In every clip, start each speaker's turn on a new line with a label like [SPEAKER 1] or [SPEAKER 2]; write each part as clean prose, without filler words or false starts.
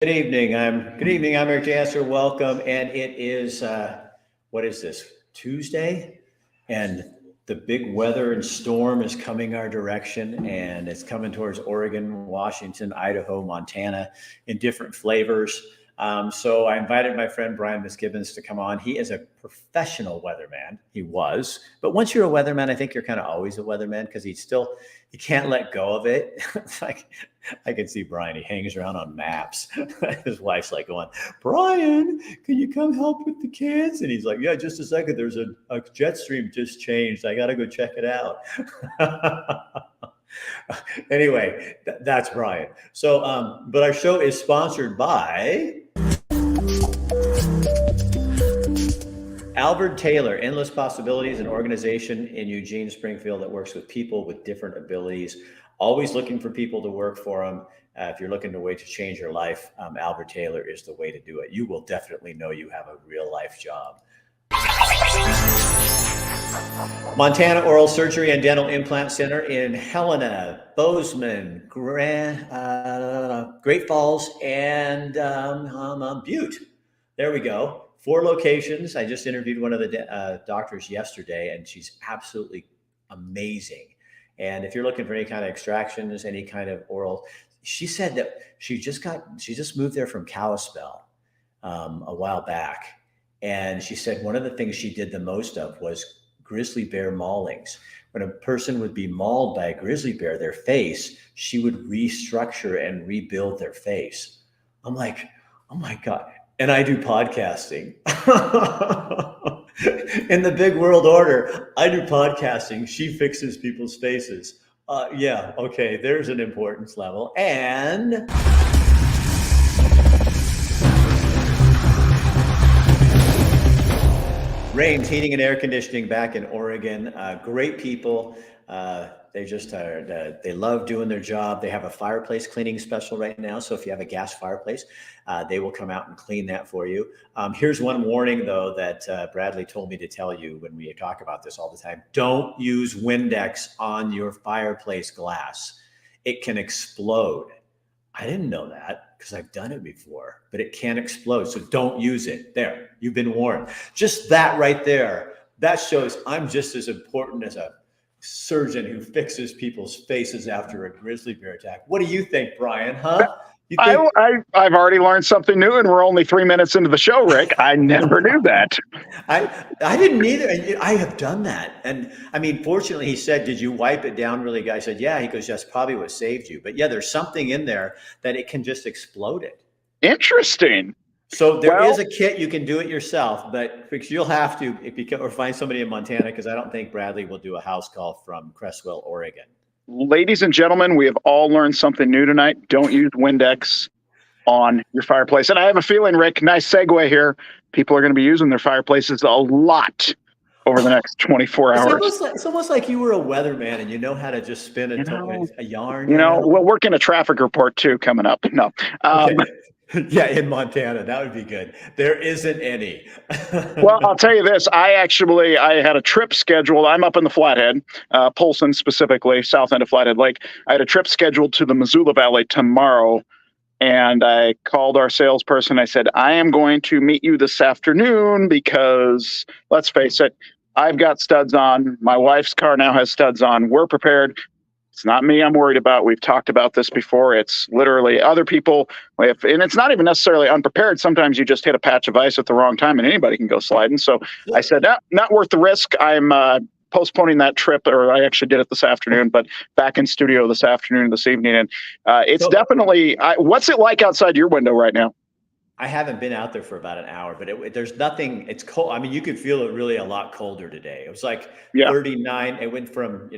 [SPEAKER 1] Good evening. I'm Eric Jasser. Welcome. And it is what is this? Tuesday? And the big weather and storm is coming our direction, and it's coming towards Oregon, Washington, Idaho, Montana in different flavors. So I invited my friend Brian Miskimins to come on. He is a professional weatherman. He was, but once you're a weatherman, I think you're kind of always a weatherman because he can't let go of it. It's like I can see Brian. He hangs around on maps. His wife's like going, "Brian, can you come help with the kids?" And he's like, "Yeah, just a second. There's a jet stream just changed. I got to go check it out." Anyway, that's Brian. So, but our show is sponsored by Albert Taylor, Endless Possibilities, an organization in Eugene, Springfield that works with people with different abilities, always looking for people to work for them. If you're looking for a way to change your life, Albert Taylor is the way to do it. You will definitely know you have a real life job. Montana Oral Surgery and Dental Implant Center in Helena, Bozeman, Great Falls, and Butte. There we go. 4 locations. I just interviewed one of the doctors yesterday, and she's absolutely amazing. And if you're looking for any kind of extractions, any kind of oral, she said that she just moved there from Kalispell a while back. And she said one of the things she did the most of was grizzly bear maulings. When a person would be mauled by a grizzly bear, their face, she would restructure and rebuild their face. I'm like, oh my God. And I do podcasting. In the big world order, I do podcasting. She fixes people's faces. Yeah, okay, there's an importance level. And Rains Heating and Air Conditioning back in Oregon. Great people. They just are, they love doing their job. They have a fireplace cleaning special right now. So if you have a gas fireplace, they will come out and clean that for you. Here's one warning, though, that Bradley told me to tell you when we talk about this all the time. Don't use Windex on your fireplace glass. It can explode. I didn't know that because I've done it before, but it can explode. So don't use it. There, you've been warned. Just that right there, that shows I'm just as important as a surgeon who fixes people's faces after a grizzly bear attack. What do you think, Brian? Huh? You think-
[SPEAKER 2] I've already learned something new, and we're only 3 minutes into the show, Rick. I never knew that.
[SPEAKER 1] I didn't either. And I have done that. And I mean, fortunately, he said, "Did you wipe it down really good?" I said, "Yeah." He goes, "That's probably what saved you." But yeah, there's something in there that it can just explode it.
[SPEAKER 2] Interesting.
[SPEAKER 1] So there is a kit. You can do it yourself, but you'll have to or find somebody in Montana, because I don't think Bradley will do a house call from Crestwell, Oregon.
[SPEAKER 2] Ladies and gentlemen, we have all learned something new tonight. Don't use Windex on your fireplace. And I have a feeling, Rick, nice segue here, people are going to be using their fireplaces a lot over the next 24 hours.
[SPEAKER 1] It's almost like you were a weatherman and you know how to just spin a yarn.
[SPEAKER 2] We'll work in a traffic report, too, coming up. No.
[SPEAKER 1] Okay. Yeah, in Montana, that would be good. There isn't any.
[SPEAKER 2] Well, I'll tell you this. I had a trip scheduled. I'm up in the Flathead, Polson specifically, south end of Flathead Lake. I had a trip scheduled to the Missoula Valley tomorrow, and I called our salesperson. I said, I am going to meet you this afternoon because, let's face it, I've got studs on. My wife's car now has studs on. We're prepared. It's not me I'm worried about. We've talked about this before. It's literally other people. And it's not even necessarily unprepared. Sometimes you just hit a patch of ice at the wrong time and anybody can go sliding. So I said, not worth the risk. I'm postponing that trip, or I actually did it this afternoon, but back in studio this afternoon, this evening. And it's definitely, what's it like outside your window right now?
[SPEAKER 1] I haven't been out there for about an hour, but there's nothing. It's cold. I mean, you could feel it really a lot colder today. It was like 39. It went from,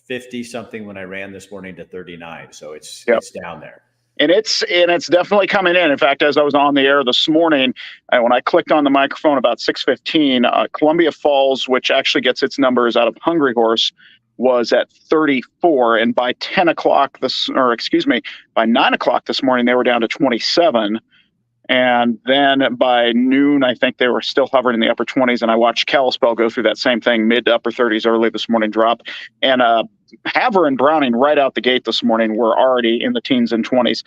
[SPEAKER 1] 50 something when I ran this morning to 39. So it's down there.
[SPEAKER 2] And it's definitely coming in. In fact, as I was on the air this morning, when I clicked on the microphone about 6:15, Columbia Falls, which actually gets its numbers out of Hungry Horse, was at 34. And by 9 o'clock this morning, they were down to 27. And then by noon, I think they were still hovering in the upper 20s. And I watched Kalispell go through that same thing, mid to upper 30s early this morning, drop. And Havre and Browning right out the gate this morning were already in the teens and 20s.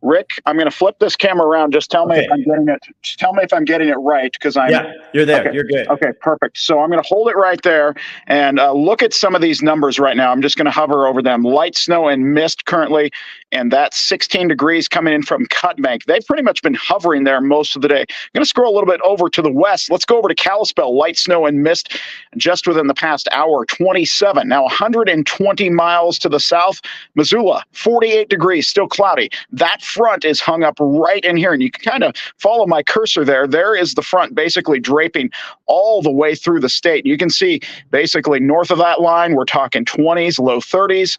[SPEAKER 2] Rick, I'm going to flip this camera around. Just tell me if I'm getting it. Just tell me if I'm getting it right, because I'm.
[SPEAKER 1] Yeah, you're there.
[SPEAKER 2] Okay.
[SPEAKER 1] You're good.
[SPEAKER 2] Okay, perfect. So I'm going to hold it right there and look at some of these numbers right now. I'm just going to hover over them. Light snow and mist currently, and that's 16 degrees coming in from Cutbank. They've pretty much been hovering there most of the day. I'm going to scroll a little bit over to the west. Let's go over to Kalispell. Light snow and mist just within the past hour, 27. Now 120 miles to the south, Missoula, 48 degrees, still cloudy. That front is hung up right in here, and you can kind of follow my cursor there. There is the front basically draping all the way through the state. You can see basically north of that line, we're talking 20s, low 30s,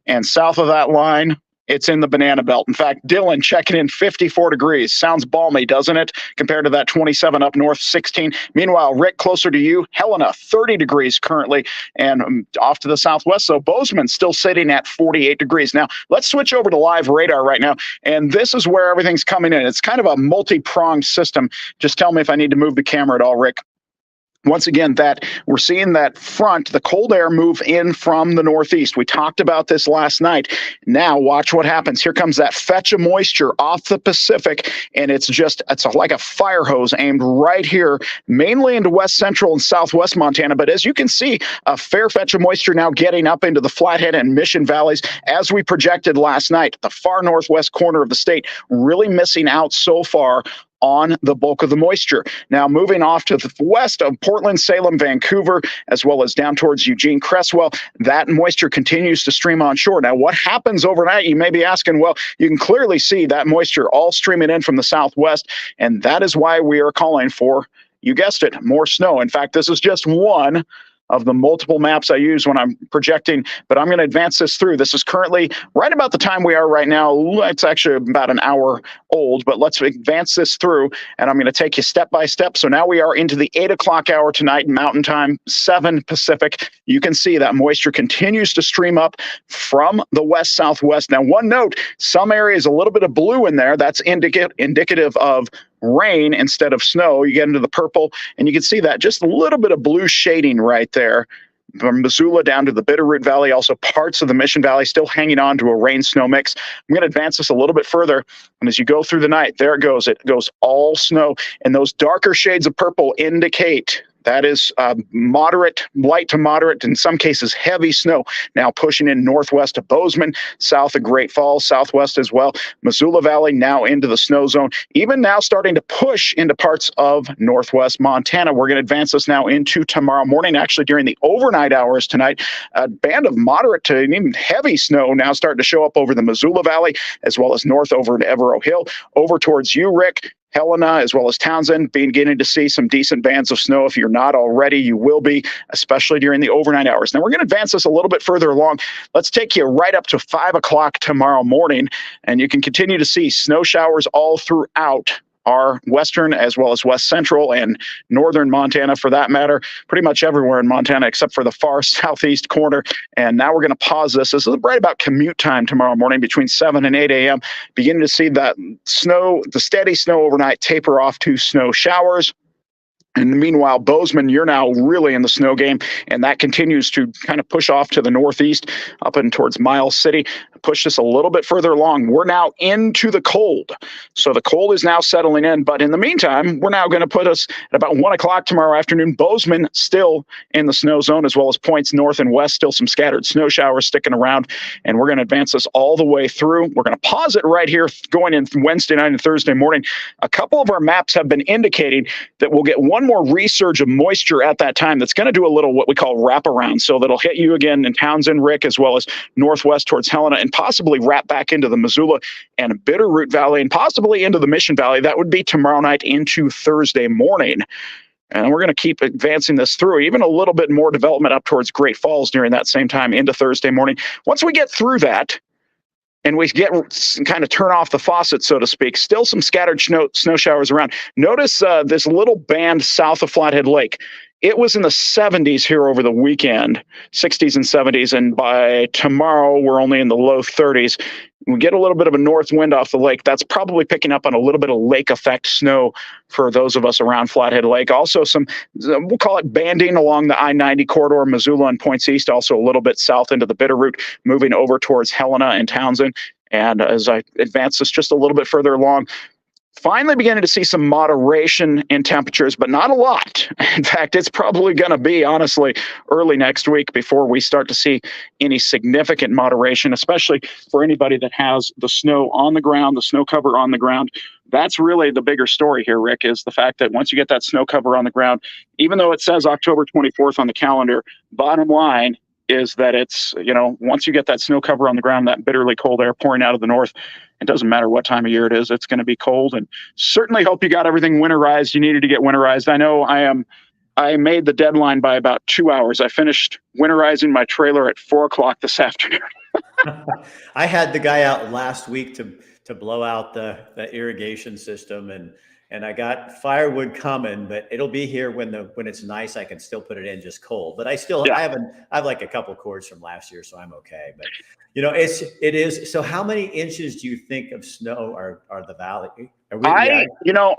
[SPEAKER 2] and south of that line, it's in the banana belt. In fact, Dylan checking in 54 degrees. Sounds balmy, doesn't it? Compared to that 27 up north, 16. Meanwhile, Rick, closer to you, Helena, 30 degrees currently, and off to the southwest. So Bozeman still sitting at 48 degrees. Now, let's switch over to live radar right now. And this is where everything's coming in. It's kind of a multi-pronged system. Just tell me if I need to move the camera at all, Rick. Once again, that we're seeing that front, the cold air move in from the northeast. We talked about this last night. Now watch what happens. Here comes that fetch of moisture off the Pacific, and it's like a fire hose aimed right here, mainly into west central and southwest Montana. But as you can see, a fair fetch of moisture now getting up into the Flathead and Mission valleys, as we projected last night. The far northwest corner of the state really missing out so far on the bulk of the moisture. Now moving off to the west of Portland, Salem, Vancouver, as well as down towards Eugene, Cresswell, that moisture continues to stream onshore. Now what happens overnight, you may be asking, well, you can clearly see that moisture all streaming in from the southwest, and that is why we are calling for, you guessed it, more snow. In fact, this is just one of the multiple maps I use when I'm projecting, but I'm going to advance this through. This is currently right about the time we are right now. It's actually about an hour old, but let's advance this through, and I'm going to take you step by step. So now we are into the 8 o'clock hour tonight, Mountain Time, 7 Pacific. You can see that moisture continues to stream up from the west-southwest. Now, one note, some areas a little bit of blue in there. That's indicative of rain instead of snow. You get into the purple, and you can see that just a little bit of blue shading right there from Missoula down to the Bitterroot Valley, also parts of the Mission Valley still hanging on to a rain-snow mix. I'm going to advance this a little bit further, and as you go through the night, there it goes. It goes all snow, and those darker shades of purple indicate that is moderate, light to moderate, in some cases heavy snow, now pushing in northwest of Bozeman, south of Great Falls, southwest as well. Missoula Valley now into the snow zone, even now starting to push into parts of northwest Montana. We're going to advance this now into tomorrow morning. Actually, during the overnight hours tonight, a band of moderate to even heavy snow now starting to show up over the Missoula Valley, as well as north over to Evero Hill, over towards you, Rick, Helena, as well as Townsend, beginning to see some decent bands of snow. If you're not already, you will be, especially during the overnight hours. Now, we're going to advance this a little bit further along. Let's take you right up to 5 o'clock tomorrow morning, and you can continue to see snow showers all throughout our western as well as west central and northern Montana, for that matter, pretty much everywhere in Montana except for the far southeast corner. And now we're going to pause this. This is right about commute time tomorrow morning between 7 and 8 a.m. Beginning to see that snow, the steady snow overnight, taper off to snow showers. And meanwhile, Bozeman, you're now really in the snow game, and that continues to kind of push off to the northeast, up and towards Miles City. Push this a little bit further along. We're now into the cold. So the cold is now settling in, but in the meantime, we're now going to put us at about 1 o'clock tomorrow afternoon. Bozeman still in the snow zone, as well as points north and west, still some scattered snow showers sticking around, and we're going to advance this all the way through. We're going to pause it right here going in Wednesday night and Thursday morning. A couple of our maps have been indicating that we'll get one more resurge of moisture at that time that's going to do a little what we call wraparound. So that'll hit you again in Townsend, Rick, as well as northwest towards Helena, and possibly wrap back into the Missoula and Bitterroot Valley, and possibly into the Mission Valley. That would be tomorrow night into Thursday morning. And we're going to keep advancing this through, even a little bit more development up towards Great Falls during that same time into Thursday morning. Once we get through that, and we get kind of turn off the faucet, so to speak, still some scattered snow showers around. Notice this little band south of Flathead Lake. It was in the 70s here over the weekend, 60s and 70s, and by tomorrow we're only in the low 30s. We get a little bit of a north wind off the lake. That's probably picking up on a little bit of lake effect snow for those of us around Flathead Lake. Also some, we'll call it banding along the I-90 corridor, Missoula and points east, also a little bit south into the Bitterroot, moving over towards Helena and Townsend. And as I advance this just a little bit further along, finally beginning to see some moderation in temperatures, but not a lot. In fact, it's probably going to be, honestly, early next week before we start to see any significant moderation, especially for anybody that has the snow on the ground, the snow cover on the ground. That's really the bigger story here, Rick, is the fact that once you get that snow cover on the ground, even though it says October 24th on the calendar, bottom line is that it's, once you get that snow cover on the ground, that bitterly cold air pouring out of the north, it doesn't matter what time of year it is, it's going to be cold. And certainly hope you got everything winterized you needed to get winterized. I know I made the deadline by about 2 hours. I finished winterizing my trailer at 4 o'clock this afternoon.
[SPEAKER 1] I had the guy out last week to blow out the irrigation system, and I got firewood coming, but it'll be here when it's nice. I can still put it in just cold, but I have like a couple cords from last year, so I'm okay. But it is. So how many inches do you think of snow are the valley?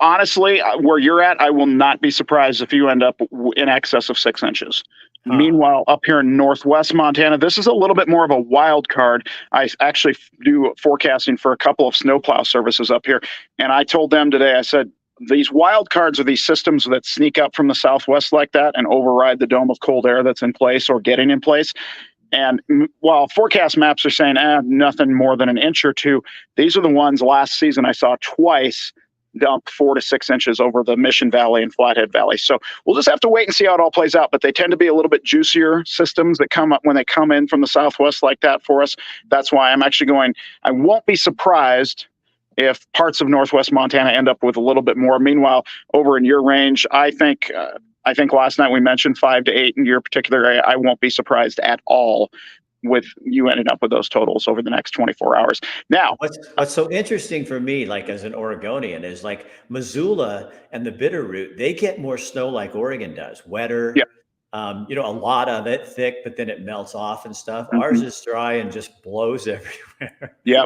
[SPEAKER 2] Honestly, where you're at, I will not be surprised if you end up in excess of 6 inches. Huh. Meanwhile, up here in northwest Montana, this is a little bit more of a wild card. I actually do forecasting for a couple of snowplow services up here. And I told them today, I said, these wild cards are these systems that sneak up from the southwest like that and override the dome of cold air that's in place or getting in place. And while forecast maps are saying nothing more than an inch or two, these are the ones last season I saw twice dump 4 to 6 inches over the Mission Valley and Flathead Valley. So we'll just have to wait and see how it all plays out. But they tend to be a little bit juicier systems that come up when they come in from the southwest like that for us. That's why I'm actually I won't be surprised if parts of northwest Montana end up with a little bit more. Meanwhile, over in your range, I think last night we mentioned 5 to 8 in your particular area. I won't be surprised at all with you ending up with those totals over the next 24 hours. Now,
[SPEAKER 1] what's so interesting for me, like as an Oregonian, is like Missoula and the Bitterroot, they get more snow like Oregon does, wetter.
[SPEAKER 2] Yeah.
[SPEAKER 1] A lot of it thick, but then it melts off and stuff. Mm-hmm. Ours is dry and just blows everywhere.
[SPEAKER 2] Yeah.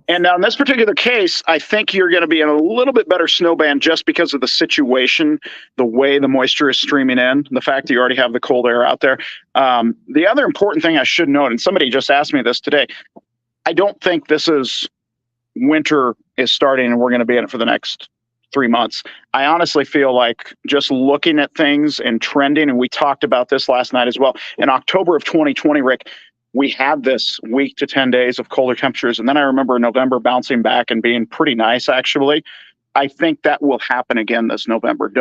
[SPEAKER 2] And now in this particular case, I think you're going to be in a little bit better snow band just because of the situation, the way the moisture is streaming in, the fact that you already have the cold air out there. The other important thing I should note, and somebody just asked me this today, I don't think this is winter is starting and we're going to be in it for the next 3 months. I honestly feel like just looking at things and trending, and we talked about this last night as well, in October of 2020, Rick, we had this week to 10 days of colder temperatures. And then I remember November bouncing back and being pretty nice, actually. I think that will happen again this November.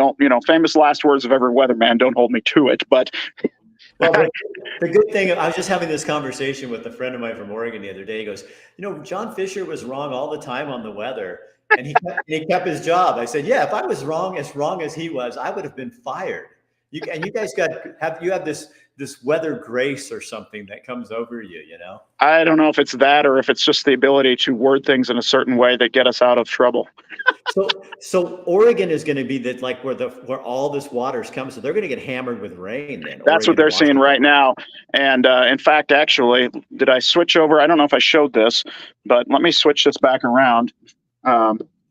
[SPEAKER 2] Famous last words of every weatherman, don't hold me to it, but
[SPEAKER 1] well, the good thing, I was just having this conversation with a friend of mine from Oregon the other day. He goes, John Fisher was wrong all the time on the weather. And he kept his job. I said, yeah, if I was wrong as he was, I would have been fired. You guys have this weather grace or something that comes over you,
[SPEAKER 2] I don't know if it's that or if it's just the ability to word things in a certain way that get us out of trouble.
[SPEAKER 1] So Oregon is going to be where all this water's coming. So they're going to get hammered with rain then.
[SPEAKER 2] That's what they're seeing right now. And in fact, actually, did I switch over? I don't know if I showed this, but let me switch this back around.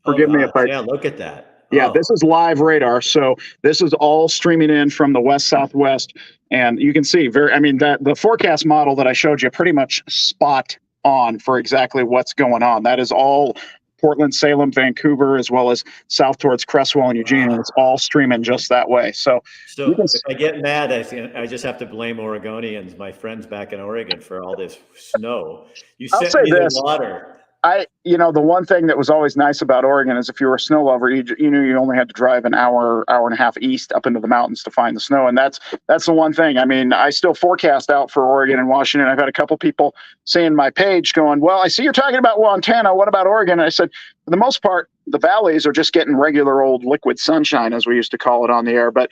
[SPEAKER 2] Forgive me if I.
[SPEAKER 1] Yeah, look at that.
[SPEAKER 2] Yeah, This is live radar. So this is all streaming in from the west southwest, and you can see the forecast model that I showed you pretty much spot on for exactly what's going on. That is all Portland, Salem, Vancouver, as well as south towards Cresswell and Eugene. And it's all streaming just that way. So
[SPEAKER 1] if I get mad, I just have to blame Oregonians, my friends back in Oregon, for all this snow. You sent me the water.
[SPEAKER 2] The one thing that was always nice about Oregon is if you were a snow lover, you knew you only had to drive an hour and a half east up into the mountains to find the snow. And that's the one thing. I still forecast out for Oregon and Washington. I've had a couple people seeing my page going, well, I see you're talking about Montana. What about Oregon? And I said, for the most part, the valleys are just getting regular old liquid sunshine, as we used to call it on the air. But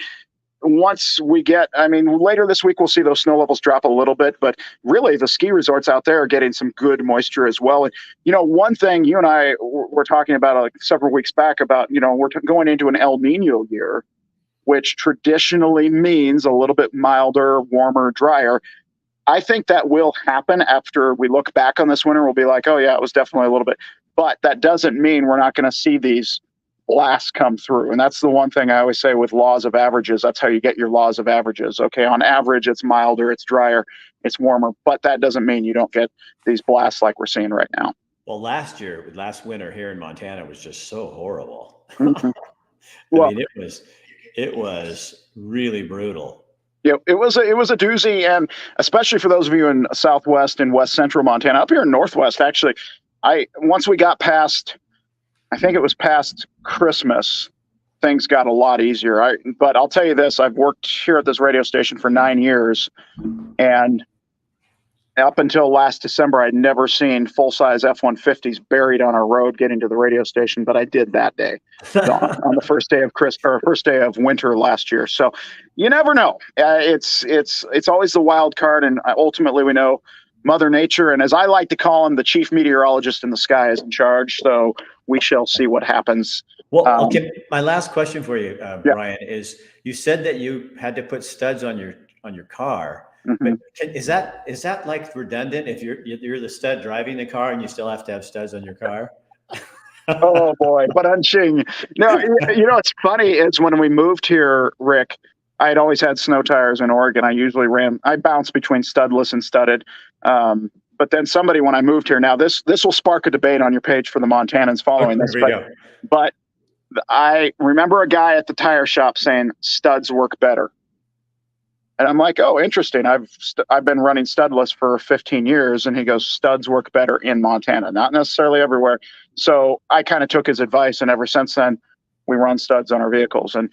[SPEAKER 2] once we get, later this week, we'll see those snow levels drop a little bit, but really the ski resorts out there are getting some good moisture as well. And, one thing you and I were talking about several weeks back about, we're going into an El Nino year, which traditionally means a little bit milder, warmer, drier. I think that will happen after we look back on this winter. We'll be like, oh yeah, it was definitely a little bit, but that doesn't mean we're not going to see these blasts come through. And that's the one thing I always say with laws of averages. That's how you get your laws of averages. Okay, on average, it's milder, it's drier, it's warmer, but that doesn't mean you don't get these blasts like we're seeing right now.
[SPEAKER 1] Well, last winter here in Montana was just so horrible.
[SPEAKER 2] Mhm.
[SPEAKER 1] I
[SPEAKER 2] Well,
[SPEAKER 1] mean, it was really brutal.
[SPEAKER 2] yeah, it was a doozy, and especially for those of you in Southwest and West Central Montana. Up here in Northwest, actually, I once we got past, I think it was past Christmas, things got a lot easier. But I'll tell you this: I've worked here at this radio station for 9 years, and up until last December, I'd never seen full-size F-150s buried on our road getting to the radio station, but I did that day on the first day of first day of winter last year. So you never know. It's always the wild card, and ultimately we know Mother Nature, and as I like to call him, the chief meteorologist in the sky is in charge. So we shall see what happens.
[SPEAKER 1] Well, okay. My last question for you,
[SPEAKER 2] Yeah.
[SPEAKER 1] Brian, is you said that you had to put studs on your car,
[SPEAKER 2] Mhm.
[SPEAKER 1] but is that like redundant if you're the stud driving the car and you still have to have studs on your car?
[SPEAKER 2] Oh boy, but unching. No, what's funny is when we moved here, Rick, I had always had snow tires in Oregon. I bounced between studless and studded. But then somebody, when I moved here, now this will spark a debate on your page for the Montanans following
[SPEAKER 1] Okay,
[SPEAKER 2] this,
[SPEAKER 1] here we go.
[SPEAKER 2] but I remember a guy at the tire shop saying studs work better. And I'm like, oh, interesting. I've been running studless for 15 years, and he goes, studs work better in Montana, not necessarily everywhere. So I kind of took his advice, and ever since then, we run studs on our vehicles. And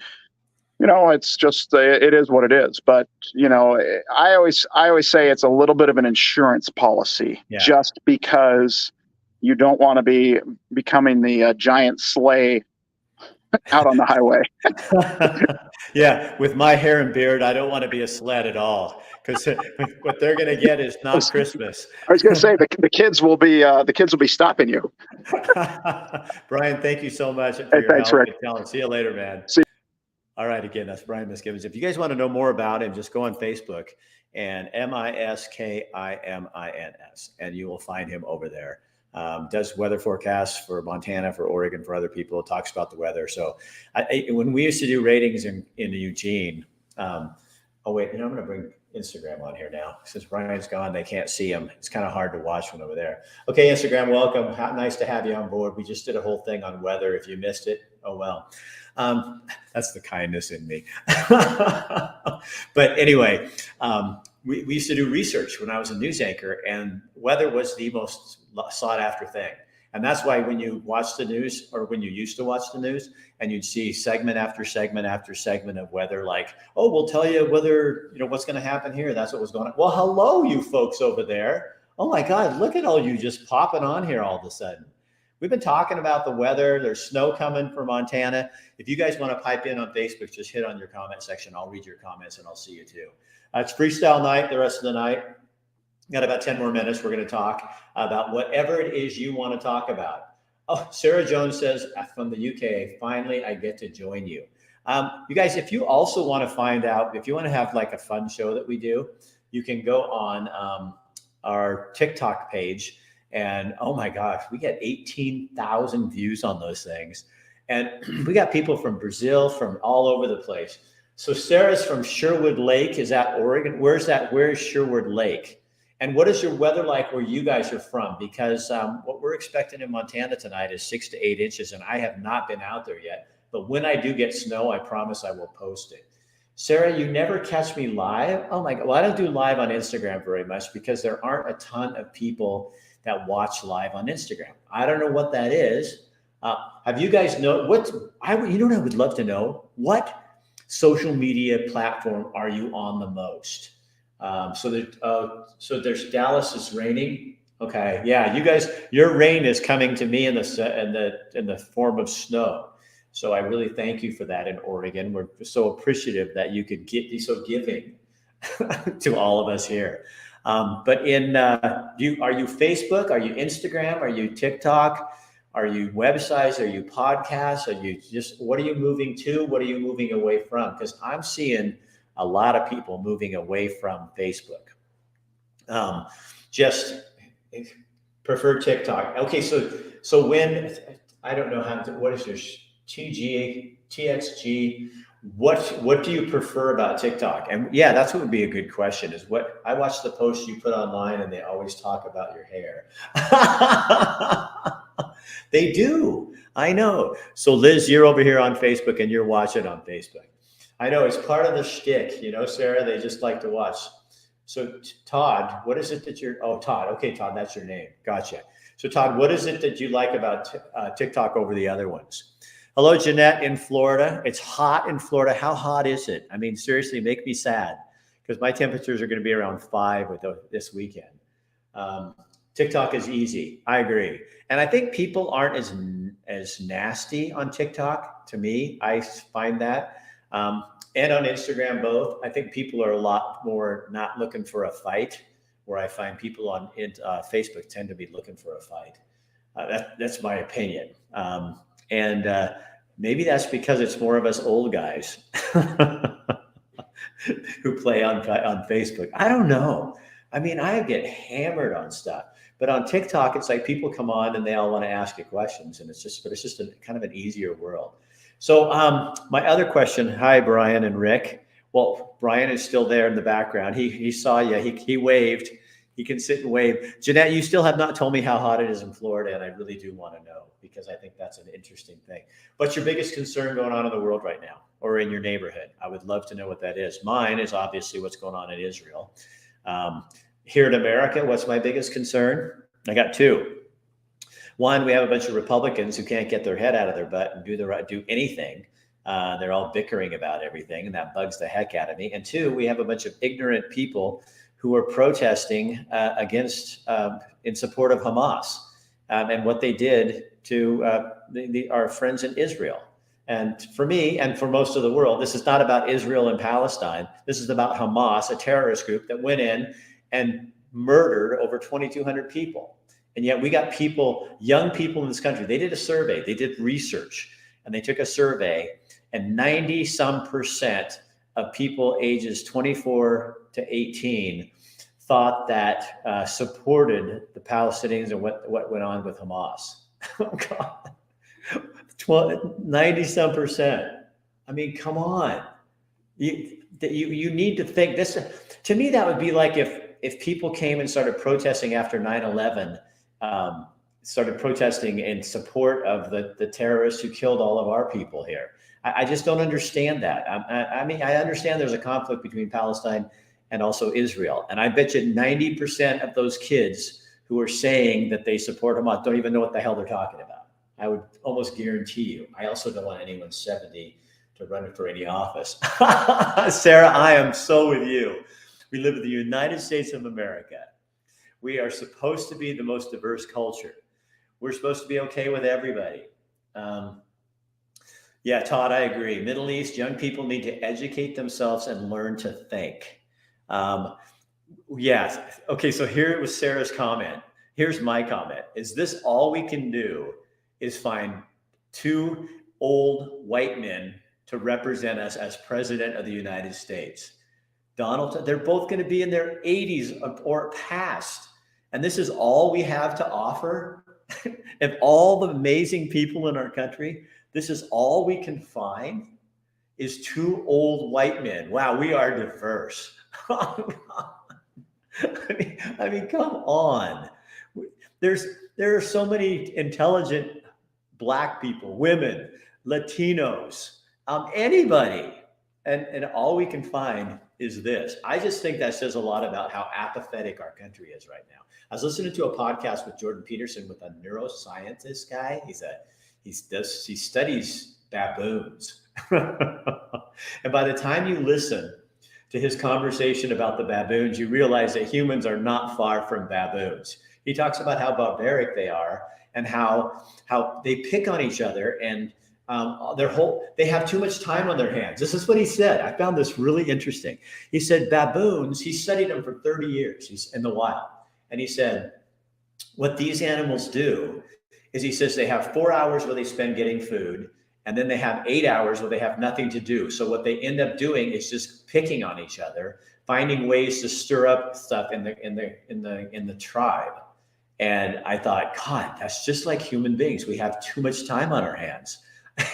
[SPEAKER 2] it's just it is what it is. But I always say it's a little bit of an insurance policy,
[SPEAKER 1] Yeah.
[SPEAKER 2] just because you don't want to be becoming the giant sleigh out on the highway.
[SPEAKER 1] Yeah, with my hair and beard, I don't want to be a sled at all because what they're going to get is not Christmas.
[SPEAKER 2] I was going to say the kids will be stopping you.
[SPEAKER 1] Brian, thank you so much for
[SPEAKER 2] Hey,
[SPEAKER 1] your
[SPEAKER 2] thanks,
[SPEAKER 1] help.
[SPEAKER 2] Rick.
[SPEAKER 1] And talent. See you later, man.
[SPEAKER 2] See you.
[SPEAKER 1] All right, again, that's Brian Miskimins. If you guys want to know more about him, just go on Facebook and Miskimins, and you will find him over there. Does weather forecasts for Montana, for Oregon, for other people, talks about the weather. So when we used to do ratings in Eugene, oh wait, I'm going to bring Instagram on here now. Since Brian's gone, they can't see him. It's kind of hard to watch from over there. Okay, Instagram, welcome. Nice to have you on board. We just did a whole thing on weather. If you missed it, oh well. That's the kindness in me. But anyway, we used to do research when I was a news anchor, and weather was the most sought after thing. And that's why when you watch the news, or when you used to watch the news, and you'd see segment after segment after segment of weather, like, oh, we'll tell you whether, what's going to happen here. That's what was going on. Well, hello, you folks over there. Oh my God, look at all you just popping on here all of a sudden. We've been talking about the weather. There's snow coming for Montana. If you guys want to pipe in on Facebook, just hit on your comment section. I'll read your comments and I'll see you too. It's freestyle night the rest of the night. Got about 10 more minutes. We're going to talk about whatever it is you want to talk about. Oh, Sarah Jones says from the UK, finally, I get to join you. You guys, if you also want to find out, if you want to have like a fun show that we do, you can go on our TikTok page. And oh my gosh, we get 18,000 views on those things. And we got people from Brazil, from all over the place. So Sarah's from Sherwood Lake. Is that Oregon? Where's that? Where's Sherwood Lake? And what is your weather like where you guys are from? Because what we're expecting in Montana tonight is 6 to 8 inches. And I have not been out there yet. But when I do get snow, I promise I will post it. Sarah, you never catch me live? Oh my God. Well, I don't do live on Instagram very much because there aren't a ton of people that watch live on Instagram. I don't know what that is. Have you guys know what I would love to know? What social media platform are you on the most? So there's Dallas is raining. Okay, yeah, you guys, your rain is coming to me in the form of snow. So I really thank you for that in Oregon. We're so appreciative that you could be so giving to all of us here. But are you Facebook? Are you Instagram? Are you TikTok? Are you websites? Are you podcasts? Are you what are you moving to? What are you moving away from? Because I'm seeing a lot of people moving away from Facebook. Just prefer TikTok. Okay, so when I don't know what is your TXG? What do you prefer about TikTok? And yeah, that's what would be a good question is what I watch the posts you put online and they always talk about your hair. They do. I know. So Liz, you're over here on Facebook and you're watching on Facebook. I know it's part of the shtick, Sarah, they just like to watch. So Todd, what is it that Todd. Okay, Todd, that's your name. Gotcha. So Todd, what is it that you like about TikTok over the other ones? Hello, Jeanette in Florida. It's hot in Florida. How hot is it? I mean, seriously, make me sad because my temperatures are going to be around 5 this weekend. TikTok is easy. I agree. And I think people aren't as nasty on TikTok. To me, I find that. And on Instagram, both. I think people are a lot more not looking for a fight, where I find people on Facebook tend to be looking for a fight. That's my opinion. And maybe that's because it's more of us old guys who play on Facebook. I don't know. I mean, I get hammered on stuff, but on TikTok, it's like people come on and they all want to ask you questions, and it's just kind of an easier world. So my other question, hi, Brian and Rick. Well, Brian is still there in the background. He saw you. He waved. He can sit and wave. Jeanette, you still have not told me how hot it is in Florida, and I really do want to know because I think that's an interesting thing. What's your biggest concern going on in the world right now or in your neighborhood? I would love to know what that is. Mine is obviously what's going on in Israel. Here in America, what's my biggest concern? I got two. One, we have a bunch of Republicans who can't get their head out of their butt and do anything. They're all bickering about everything, and that bugs the heck out of me. And two, we have a bunch of ignorant people who are protesting in support of Hamas and what they did to our friends in Israel. And for me and for most of the world, this is not about Israel and Palestine. This is about Hamas, a terrorist group that went in and murdered over 2,200 people. And yet we got young people in this country. They did a survey, they did research, and they took a survey, and 90% of people ages 24 to 18 thought that supported the Palestinians and what went on with Hamas. Oh God, 90%. I mean, come on. You need to think this. To me, that would be like if people came and started protesting after 9/11. Started protesting in support of the terrorists who killed all of our people here. I just don't understand that. I mean, I understand there's a conflict between Palestine and also Israel. And I bet you 90% of those kids who are saying that they support Hamas don't even know what the hell they're talking about. I would almost guarantee you. I also don't want anyone 70 to run for any office. Sarah, I am so with you. We live in the United States of America. We are supposed to be the most diverse culture. We're supposed to be okay with everybody. Yeah, Todd, I agree. Middle East, young people need to educate themselves and learn to think. Yeah. Okay, so here was Sarah's comment. Here's my comment. Is this all we can do is find two old white men to represent us as president of the United States? They're both going to be in their 80s or past. And this is all we have to offer. Of all the amazing people in our country, this is all we can find is two old white men. Wow, we are diverse. I mean, come on. There are so many intelligent Black people, women, Latinos, anybody. And all we can find is this. I just think that says a lot about how apathetic our country is right now. I was listening to a podcast with Jordan Peterson with a neuroscientist guy. He studies baboons. And by the time you listen to his conversation about the baboons, you realize that humans are not far from baboons. He talks about how barbaric they are and how they pick on each other and they have too much time on their hands. This is what he said. I found this really interesting. He said baboons, he studied them for 30 years. He's in the wild. And he said, what these animals do is he says they have 4 hours where they spend getting food, and then they have 8 hours where they have nothing to do. So what they end up doing is just picking on each other, finding ways to stir up stuff in the tribe. And I thought, God, that's just like human beings. We have too much time on our hands.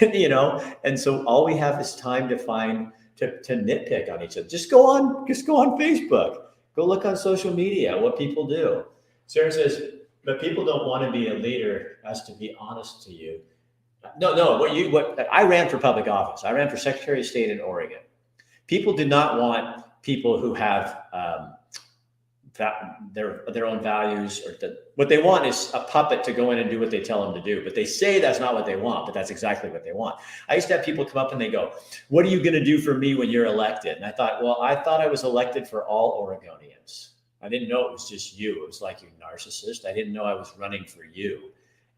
[SPEAKER 1] And so all we have is time to nitpick on each other. Just go on Facebook, go look on social media, what people do. Sarah says, but people don't want to be a leader as to be honest to you. No, what I ran for public office. I ran for Secretary of State in Oregon. People do not want people who have their own values, or what they want is a puppet to go in and do what they tell them to do. But they say that's not what they want, but that's exactly what they want. I used to have people come up and they go, "What are you going to do for me when you're elected?" And I thought, well, I thought I was elected for all Oregonians. I didn't know it was just you. It was like, you narcissist. I didn't know I was running for you.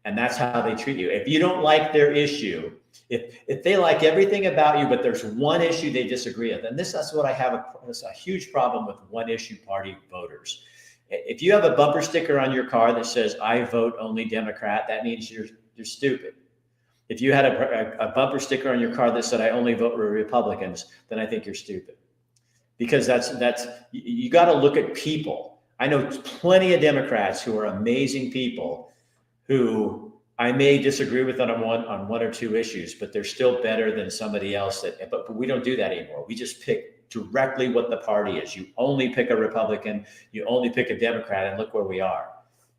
[SPEAKER 1] And that's how they treat you. If you don't like their issue, if they like everything about you, but there's one issue they disagree with, and that's what I have a huge problem with one issue party voters. If you have a bumper sticker on your car that says, "I vote only Democrat," that means you're stupid. If you had a bumper sticker on your car that said, "I only vote for Republicans," then I think you're stupid. Because you got to look at people. I know plenty of Democrats who are amazing people who I may disagree with on one or two issues, but they're still better than somebody else. But we don't do that anymore. We just pick directly what the party is. You only pick a Republican, you only pick a Democrat, and look where we are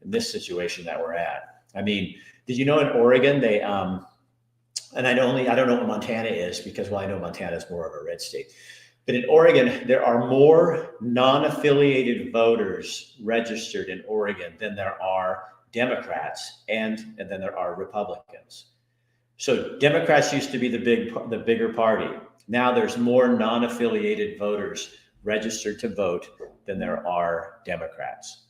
[SPEAKER 1] in this situation that we're at. I mean, did you know in Oregon they and I don't know what Montana is, because, well, I know Montana is more of a red state. But in Oregon, there are more non-affiliated voters registered in Oregon than there are Democrats, and then there are Republicans. So Democrats used to be the bigger party. Now there's more non-affiliated voters registered to vote than there are Democrats.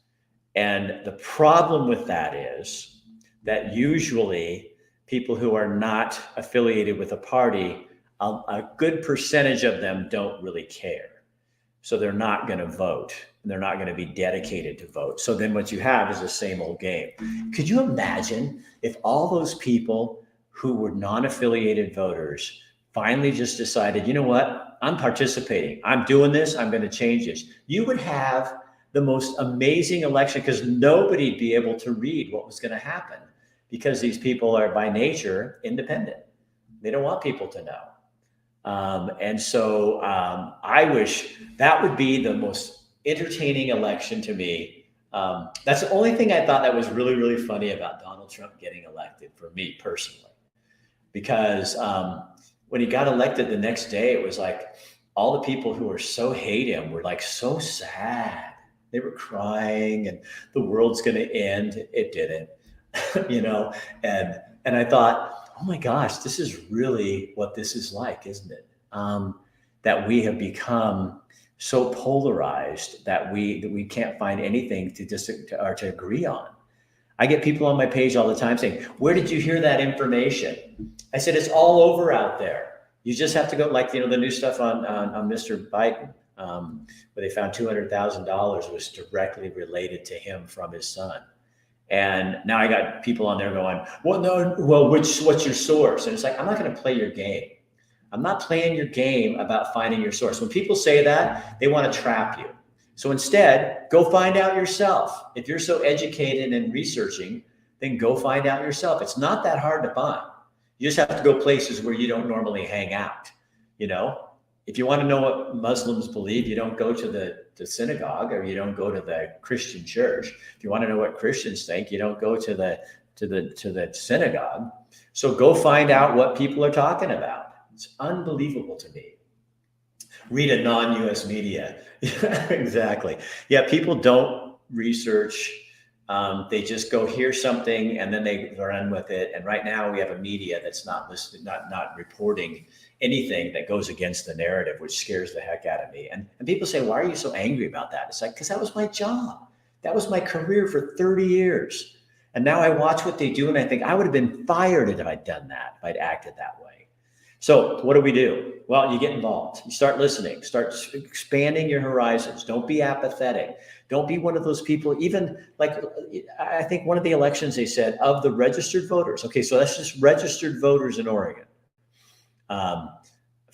[SPEAKER 1] And the problem with that is that usually people who are not affiliated with a party, a good percentage of them don't really care. So they're not going to vote, and they're not going to be dedicated to vote. So then what you have is the same old game. Could you imagine if all those people who were non-affiliated voters finally just decided, you know what, I'm participating, I'm doing this, I'm going to change this? You would have the most amazing election, because nobody'd be able to read what was going to happen, because these people are by nature independent. They don't want people to know. And so I wish that would be the most entertaining election to me. That's the only thing I thought that was really, really funny about Donald Trump getting elected, for me personally, because when he got elected the next day, it was like all the people who were so hate him were like so sad. They were crying and the world's going to end. It didn't, and I thought, oh my gosh, this is really what this is like, isn't it? That we have become so polarized that we can't find anything to agree on. I get people on my page all the time saying, "Where did you hear that information?" I said, "It's all over out there. You just have to go," like, the new stuff on Mr. Biden, where they found $200,000 was directly related to him from his son. And now I got people on there going, what's your source? And it's like, I'm not going to play your game. I'm not playing your game about finding your source. When people say that, they want to trap you. So instead, go find out yourself. If you're so educated and researching, then go find out yourself. It's not that hard to find. You just have to go places where you don't normally hang out. If you want to know what Muslims believe, you don't go to the synagogue, or you don't go to the Christian church. If you want to know what Christians think, you don't go to the synagogue. So go find out what people are talking about. It's unbelievable to me. Read a non-US media. Exactly. Yeah, people don't research. They just go hear something and then they run with it. And right now we have a media that's not reporting anything that goes against the narrative, which scares the heck out of me. And people say, "Why are you so angry about that?" It's like, because that was my job. That was my career for 30 years. And now I watch what they do and I think I would have been fired if I'd done that, if I'd acted that way. So what do? Well, you get involved. You start listening, start expanding your horizons. Don't be apathetic. Don't be one of those people, even like, I think one of the elections they said of the registered voters. Okay, so that's just registered voters in Oregon.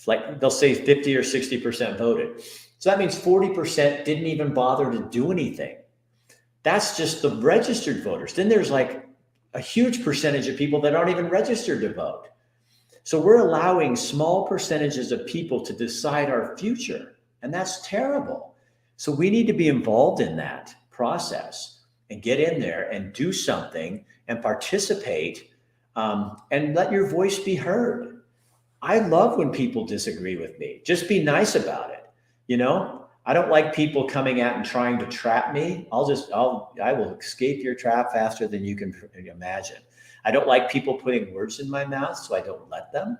[SPEAKER 1] Like they'll say 50 or 60% voted. So that means 40% didn't even bother to do anything. That's just the registered voters. Then there's like a huge percentage of people that aren't even registered to vote. So we're allowing small percentages of people to decide our future, and that's terrible. So we need to be involved in that process and get in there and do something and participate, and let your voice be heard. I love when people disagree with me. Just be nice about it. I don't like people coming out and trying to trap me. I will escape your trap faster than you can imagine. I don't like people putting words in my mouth, so I don't let them.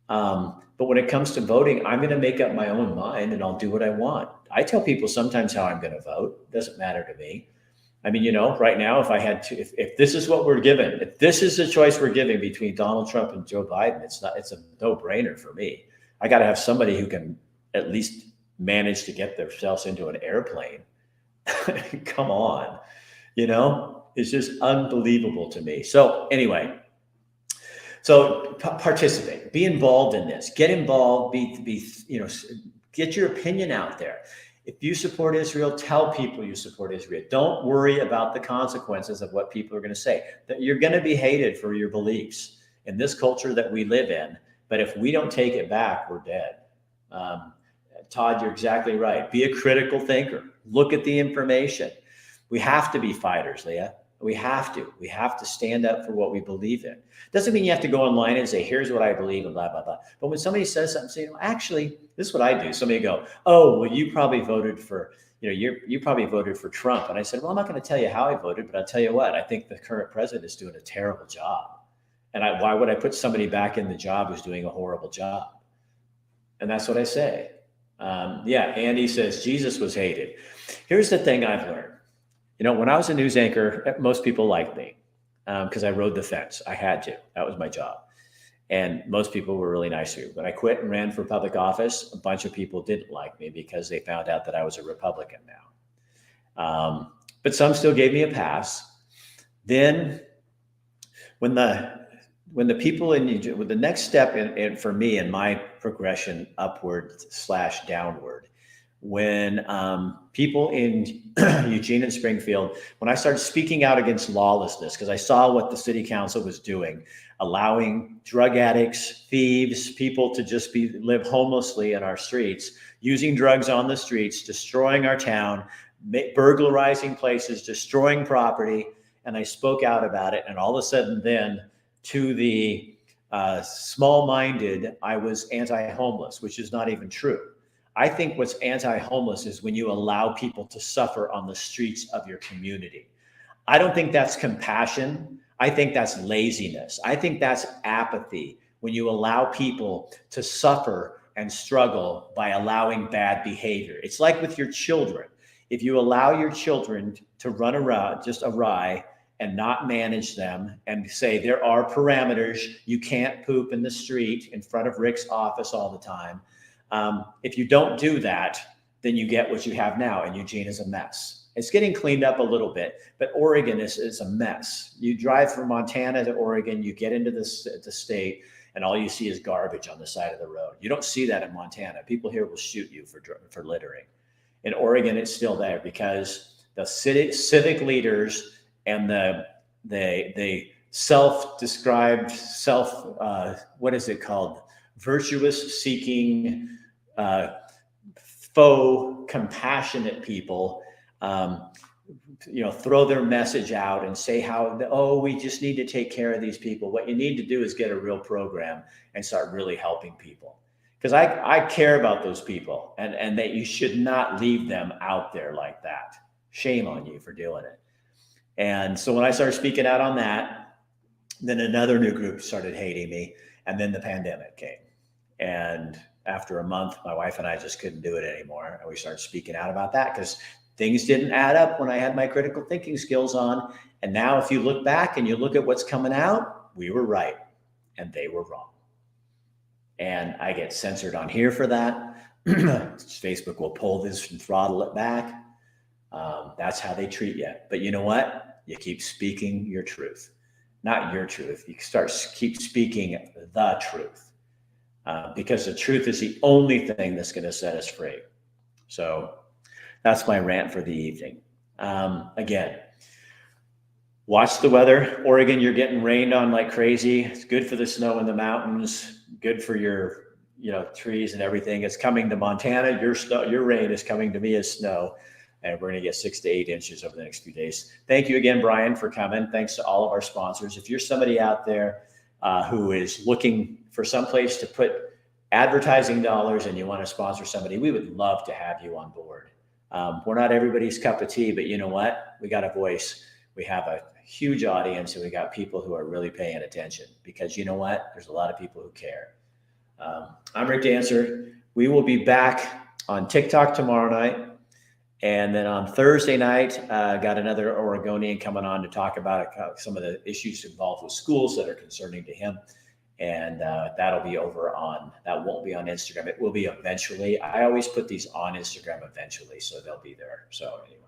[SPEAKER 1] But when it comes to voting, I'm going to make up my own mind and I'll do what I want. I tell people sometimes how I'm going to vote. It doesn't matter to me. I mean, right now, if this is what we're given, if this is the choice we're giving between Donald Trump and Joe Biden, it's a no-brainer for me. I got to have somebody who can at least manage to get themselves into an airplane. Come on, it's just unbelievable to me. So anyway, participate, be involved in this, get involved, get your opinion out there. If you support Israel, tell people you support Israel. Don't worry about the consequences of what people are going to say. That you're going to be hated for your beliefs in this culture that we live in. But if we don't take it back, we're dead. Todd, you're exactly right. Be a critical thinker. Look at the information. We have to be fighters, Leah. We have to stand up for what we believe in. Doesn't mean you have to go online and say, here's what I believe and blah, blah, blah. But when somebody says something, say, actually, this is what I do. Somebody go, oh, well, you probably voted for, you probably voted for Trump. And I said, well, I'm not going to tell you how I voted, but I'll tell you what, I think the current president is doing a terrible job. And why would I put somebody back in the job who's doing a horrible job? And that's what I say. Andy says Jesus was hated. Here's the thing I've learned. When I was a news anchor, most people liked me because I rode the fence. I had to. That was my job. And most people were really nice to me. When I quit and ran for public office, a bunch of people didn't like me because they found out that I was a Republican now. But some still gave me a pass. Then when the people with the next step in for me in my progression upward/downward, when people in Eugene and Springfield, when I started speaking out against lawlessness, because I saw what the city council was doing, allowing drug addicts, thieves, people to just live homelessly in our streets, using drugs on the streets, destroying our town, burglarizing places, destroying property. And I spoke out about it. And all of a sudden then, to the small-minded, I was anti-homeless, which is not even true. I think what's anti-homeless is when you allow people to suffer on the streets of your community. I don't think that's compassion. I think that's laziness. I think that's apathy when you allow people to suffer and struggle by allowing bad behavior. It's like with your children. If you allow your children to run around just awry and not manage them and say there are parameters, you can't poop in the street in front of Rick's office all the time. If you don't do that, then you get what you have now, and Eugene is a mess. It's getting cleaned up a little bit, but Oregon is a mess. You drive from Montana to Oregon, you get into the state, and all you see is garbage on the side of the road. You don't see that in Montana. People here will shoot you for littering. In Oregon, it's still there because the civic leaders and the self-described, what is it called? Virtuous seeking, faux compassionate people, throw their message out and say we just need to take care of these people. What you need to do is get a real program and start really helping people. Because I care about those people and that you should not leave them out there like that. Shame on you for doing it. And so when I started speaking out on that, then another new group started hating me, and then the pandemic came. And after a month, my wife and I just couldn't do it anymore. And we started speaking out about that because things didn't add up when I had my critical thinking skills on. And now if you look back and you look at what's coming out, we were right and they were wrong. And I get censored on here for that. Facebook will pull this and throttle it back. That's how they treat you. But you know what? You keep speaking your truth. Not your truth. You keep speaking the truth. Because the truth is the only thing that's going to set us free. So that's my rant for the evening. Again, watch the weather. Oregon, you're getting rained on like crazy. It's good for the snow in the mountains, good for your, trees and everything. It's coming to Montana. Your rain is coming to me as snow. And we're going to get 6 to 8 inches over the next few days. Thank you again, Brian, for coming. Thanks to all of our sponsors. If you're somebody out there who is looking for some place to put advertising dollars and you want to sponsor somebody, we would love to have you on board. We're not everybody's cup of tea, but you know what? We got a voice. We have a huge audience, and we got people who are really paying attention, because you know what? There's a lot of people who care. I'm Rick Dancer. We will be back on TikTok tomorrow night. And then on Thursday night, got another Oregonian coming on to talk about some of the issues involved with schools that are concerning to him. And that won't be on Instagram. It will be eventually. I always put these on Instagram eventually, so they'll be there. So anyway.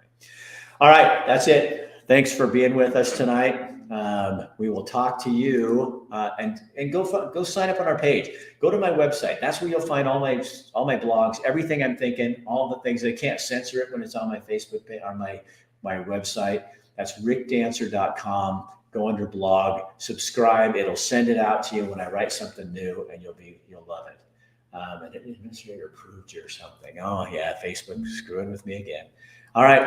[SPEAKER 1] All right, that's it. Thanks for being with us tonight. We will talk to you, and go sign up on our page. Go to my website. That's where you'll find all my blogs, everything I'm thinking, all the things. I can't censor it when it's on my Facebook page, on my website. That's rickdancer.com. Go under blog, subscribe. It'll send it out to you when I write something new, and you'll love it. And administrator approved you or something. Oh yeah, Facebook screwing with me again. All right.